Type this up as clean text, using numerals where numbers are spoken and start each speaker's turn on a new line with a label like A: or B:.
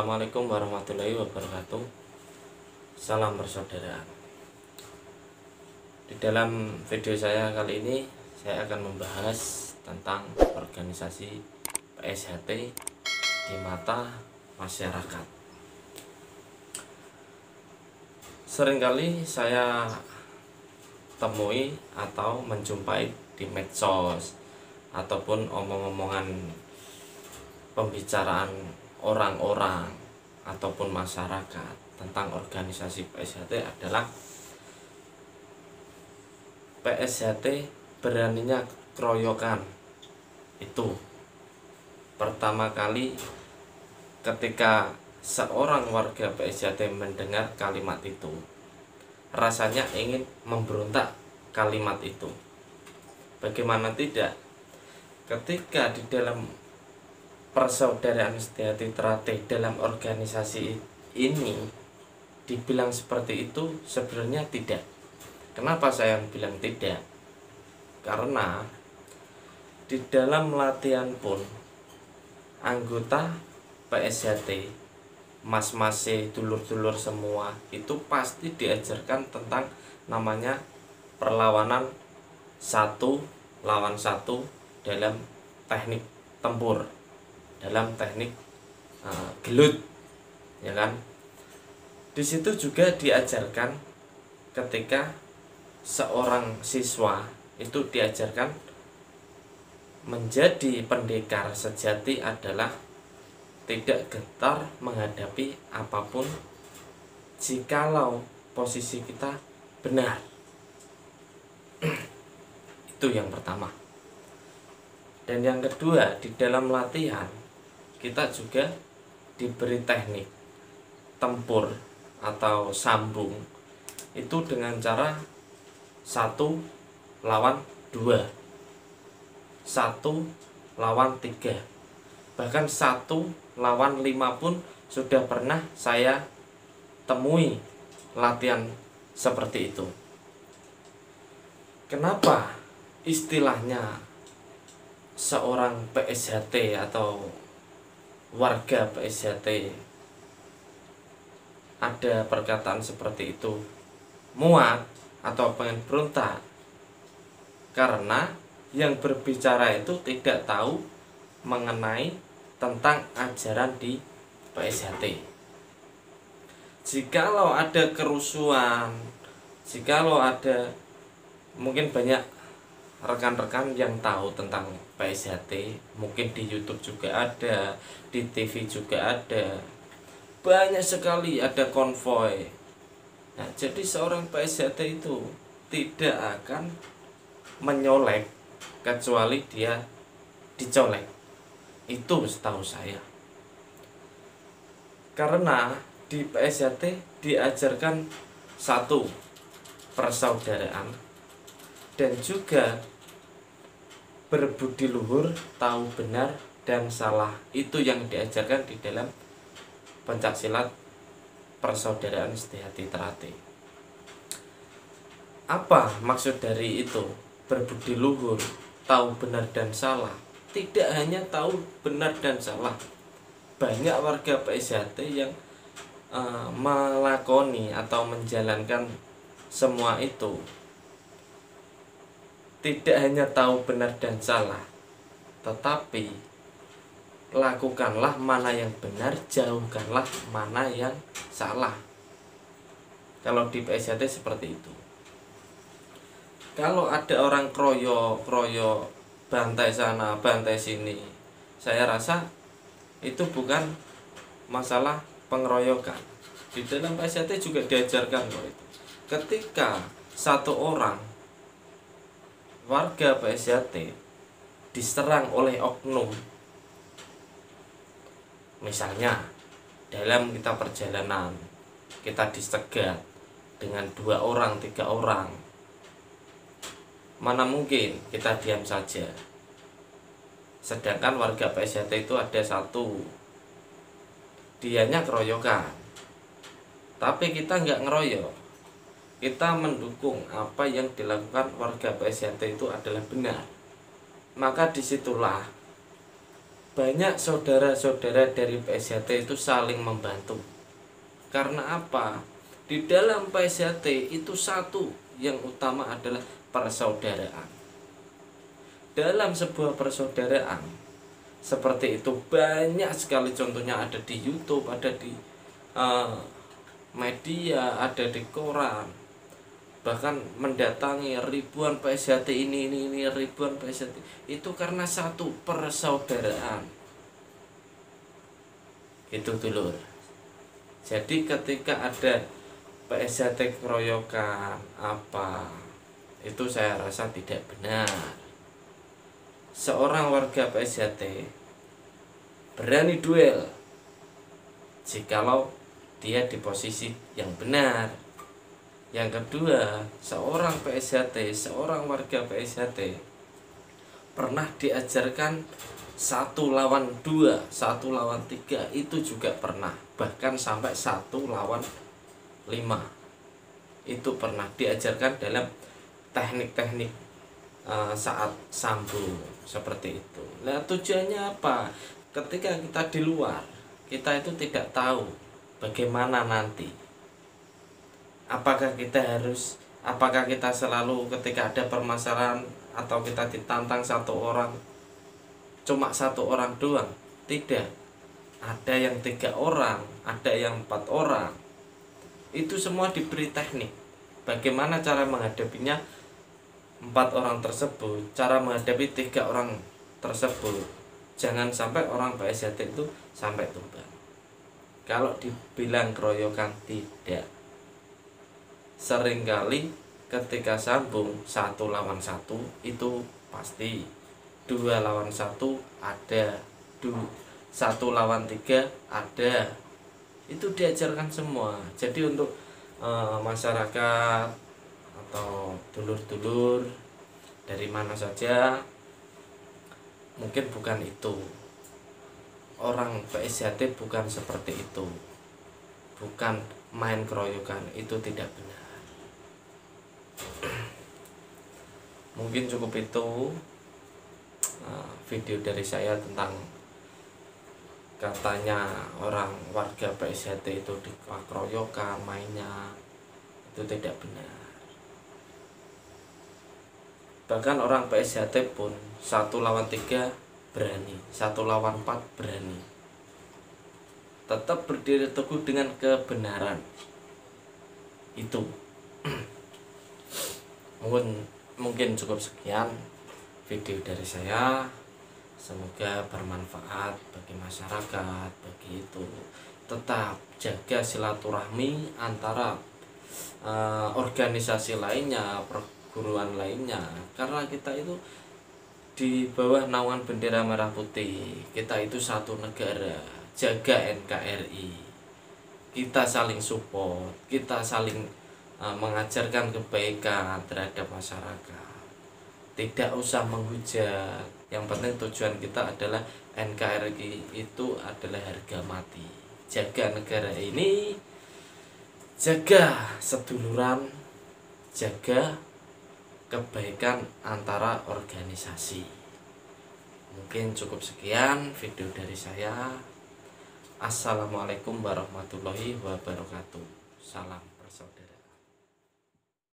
A: Assalamualaikum warahmatullahi wabarakatuh. Salam persaudaraan. Di dalam video saya kali ini saya akan membahas tentang organisasi PSHT di mata masyarakat. Seringkali saya temui atau menjumpai di medsos ataupun omong-omongan pembicaraan orang-orang ataupun masyarakat tentang organisasi PSHT adalah PSHT beraninya keroyokan. Itu pertama kali ketika seorang warga PSHT mendengar kalimat itu, rasanya ingin memberontak kalimat itu. Bagaimana tidak, ketika di dalam persaudaraan sejati Teratai dalam organisasi ini dibilang seperti itu, sebenarnya tidak. Kenapa saya bilang tidak? Karena di dalam latihan pun anggota PSHT, mas-mas, dulur-dulur semua itu pasti diajarkan tentang namanya perlawanan satu lawan satu dalam teknik tempur, dalam teknik gelut, ya kan? Di situ juga diajarkan ketika seorang siswa itu diajarkan menjadi pendekar sejati adalah tidak gentar menghadapi apapun jikalau posisi kita benar. Itu yang pertama. Dan yang kedua, di dalam latihan kita juga diberi teknik tempur atau sambung itu dengan cara 1 lawan 2, 1 lawan 3, bahkan 1 lawan 5 pun sudah pernah saya temui latihan seperti itu. Kenapa istilahnya seorang PSHT atau warga PSHT ada perkataan seperti itu, muak atau pengen berontak? Karena yang berbicara itu tidak tahu mengenai tentang ajaran di PSHT. Jikalau ada kerusuhan, jikalau ada, mungkin banyak rekan-rekan yang tahu tentang PSHT, mungkin di YouTube juga ada, di TV juga ada, banyak sekali ada konvoi. Nah, jadi seorang PSHT itu tidak akan menyolek kecuali dia dicolek. Itu setahu saya. Karena di PSHT diajarkan 1 persaudaraan dan juga berbudi luhur, tahu benar dan salah. Itu yang diajarkan di dalam pencaksilat persaudaraan sejati Teratai. Apa maksud dari itu? Berbudi luhur, tahu benar dan salah. Tidak hanya tahu benar dan salah, banyak warga PSHT yang melakoni atau menjalankan semua itu. Tidak hanya tahu benar dan salah, tetapi lakukanlah mana yang benar, jauhkanlah mana yang salah. Kalau di PSHT seperti itu. Kalau ada orang kroyo bantai sana, bantai sini, saya rasa itu bukan masalah pengeroyokan. Di dalam PSHT juga diajarkan loh itu. Ketika satu orang warga PSHT diserang oleh oknum, misalnya dalam kita perjalanan kita dicegat dengan 2 orang, 3 orang, mana mungkin kita diam saja. Sedangkan warga PSHT itu ada 1, dianya keroyokan, tapi kita nggak ngeroyok, kita mendukung apa yang dilakukan warga PSHT itu adalah benar. Maka disitulah banyak saudara-saudara dari PSHT itu saling membantu. Karena apa? Di dalam PSHT itu satu yang utama adalah persaudaraan. Dalam sebuah persaudaraan seperti itu banyak sekali contohnya, ada di YouTube, ada di media, ada di koran, bahkan mendatangi ribuan PSHT ini ribuan PSHT itu karena satu persaudaraan. Itu dulur. Jadi ketika ada PSHT keroyokan apa, itu saya rasa tidak benar. Seorang warga PSHT berani duel jikalau dia di posisi yang benar. Yang kedua, seorang PSHT, seorang warga PSHT pernah diajarkan 1 lawan 2, 1 lawan 3, itu juga pernah. Bahkan sampai 1 lawan 5, itu pernah diajarkan dalam teknik-teknik saat sambung seperti itu. Nah, tujuannya apa? Ketika kita di luar, kita itu tidak tahu bagaimana nanti. Apakah kita selalu ketika ada permasalahan atau kita ditantang cuma satu orang doang? Tidak. Ada yang 3 orang, ada yang 4 orang. Itu semua diberi teknik. Bagaimana cara menghadapinya 4 orang tersebut, cara menghadapi 3 orang tersebut. Jangan sampai orang PSHT itu sampai tumbang. Kalau dibilang keroyokan, tidak. Seringkali ketika sambung 1 lawan 1 itu pasti, 2 lawan 1 ada, 1 lawan 3 ada. Itu diajarkan semua. Jadi untuk masyarakat atau dulur-dulur dari mana saja, mungkin bukan itu. Orang PSHT bukan seperti itu. Bukan main keroyokan, itu tidak benar. Mungkin cukup itu video dari saya tentang katanya orang warga PSHT itu dikeroyokan mainnya. Itu tidak benar. Bahkan orang PSHT pun 1 lawan 3 berani, 1 lawan 4 berani. Tetap berdiri teguh dengan kebenaran. Itu mungkin cukup sekian video dari saya. Semoga bermanfaat bagi masyarakat. Bagi itu, tetap jaga silaturahmi antara organisasi lainnya, perguruan lainnya, karena kita itu di bawah naungan bendera merah putih. Kita itu satu negara. Jaga NKRI. Kita saling support, kita saling mengajarkan kebaikan terhadap masyarakat. Tidak usah menghujat. Yang penting tujuan kita adalah NKRI itu adalah harga mati. Jaga negara ini, jaga seduluran, jaga kebaikan antara organisasi. Mungkin cukup sekian video dari saya. Assalamualaikum warahmatullahi wabarakatuh. Salam.